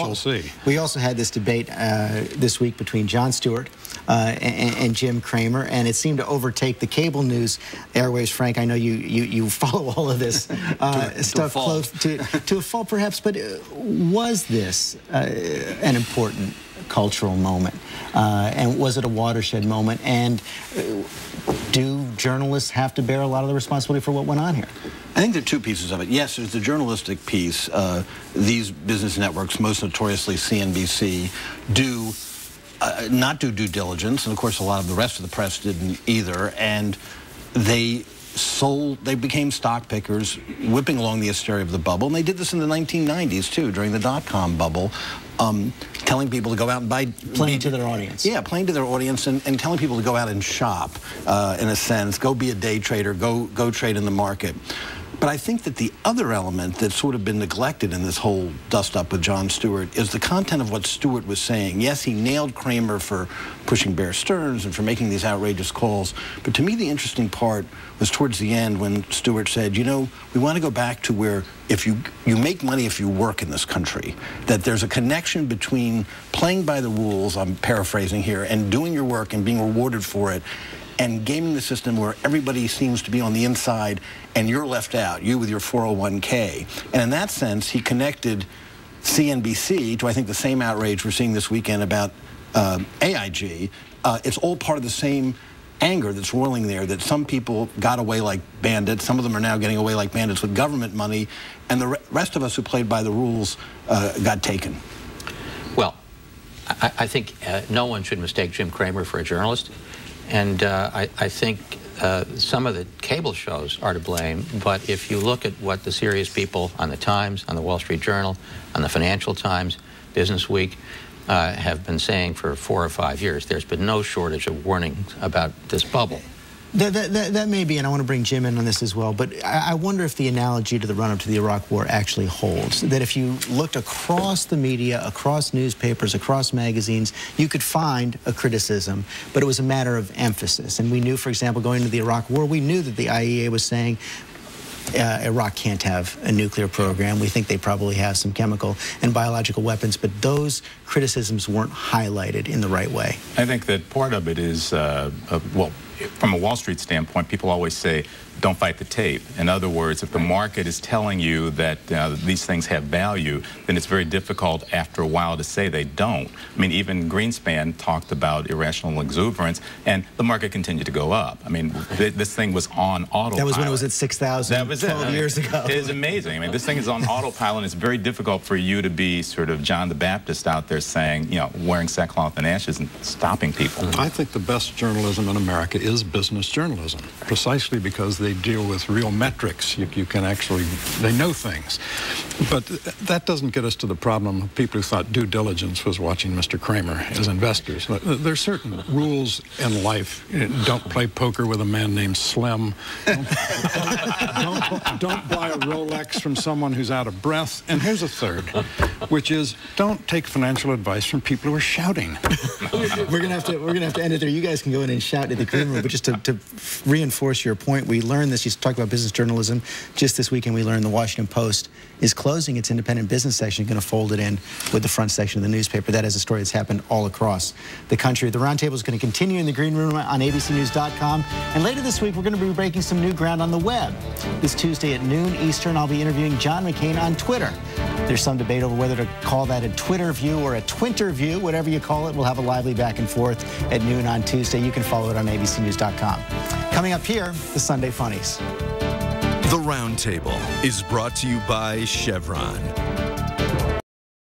shall see. We also had this debate this week between Jon Stewart and Jim Cramer, and it seemed to overtake the cable news airwaves. Frank, I know you follow all of this stuff close to a fault, perhaps, but was this an important cultural moment? And was it a watershed moment? And do journalists have to bear a lot of the responsibility for what went on here? I think there are two pieces of it. Yes, there's the journalistic piece. These business networks, most notoriously CNBC, do not do due diligence, and of course a lot of the rest of the press didn't either, and they became stock pickers, whipping along the hysteria of the bubble, and they did this in the 1990s too, during the dot-com bubble, telling people to go out and buy... Playing to their audience. Yeah, playing to their audience and telling people to go out and shop, in a sense, go be a day trader, go trade in the market. But I think that the other element that's sort of been neglected in this whole dust-up with Jon Stewart is the content of what Stewart was saying. Yes, he nailed Cramer for pushing Bear Stearns and for making these outrageous calls. But to me, the interesting part was towards the end when Stewart said, you know, we want to go back to where if you make money if you work in this country, that there's a connection between playing by the rules, I'm paraphrasing here, and doing your work and being rewarded for it, and gaming the system where everybody seems to be on the inside and you're left out, you with your 401k. And in that sense, he connected CNBC to, I think, the same outrage we're seeing this weekend about AIG. It's all part of the same anger that's roiling there, that some people got away like bandits, some of them are now getting away like bandits with government money, and the rest of us who played by the rules got taken. Well, I think no one should mistake Jim Cramer for a journalist. And I think some of the cable shows are to blame, but if you look at what the serious people on the Times, on the Wall Street Journal, on the Financial Times, Business Week, have been saying for 4 or 5 years, there's been no shortage of warnings about this bubble. That may be, and I want to bring Jim in on this as well, but I wonder if the analogy to the run-up to the Iraq War actually holds. That if you looked across the media, across newspapers, across magazines, you could find a criticism, but it was a matter of emphasis. And we knew, for example, going into the Iraq War, we knew that the IEA was saying Iraq can't have a nuclear program. We think they probably have some chemical and biological weapons, but those criticisms weren't highlighted in the right way. I think that part of it is, well, from a Wall Street standpoint, people always say, don't fight the tape. In other words, if the market is telling you that these things have value, then it's very difficult after a while to say they don't. I mean, even Greenspan talked about irrational exuberance, and the market continued to go up. I mean, this thing was on autopilot. That was when it was at 6,000 That was 12 years ago. It is amazing. I mean, this thing is on autopilot, and it's very difficult for you to be sort of John the Baptist out there saying, you know, wearing sackcloth and ashes and stopping people. I think the best journalism in America is business journalism, precisely because they deal with real metrics. You can actually, they know things. But that doesn't get us to the problem of people who thought due diligence was watching Mr. Cramer as investors. There's certain rules in life. Don't play poker with a man named Slim. Don't buy a Rolex from someone who's out of breath. And here's a third, which is don't take financial advice from people who are shouting. We're gonna have to end it there. You guys can go in and shout at the green room, but just to reinforce your point, we learned this. You talked about business journalism. Just this weekend, we learned the Washington Post is closing its independent business section, going to fold it in with the front section of the newspaper. That is a story that's happened all across the country. The Roundtable is going to continue in the green room on abcnews.com. And later this week, we're going to be breaking some new ground on the web. This Tuesday at noon Eastern, I'll be interviewing John McCain on Twitter. There's some debate over whether to call that a Twitter view or a Twinter view, whatever you call it. We'll have a lively back and forth at noon on Tuesday. You can follow it on abcnews.com. Coming up here, the Sunday Funnies. The Roundtable is brought to you by Chevron.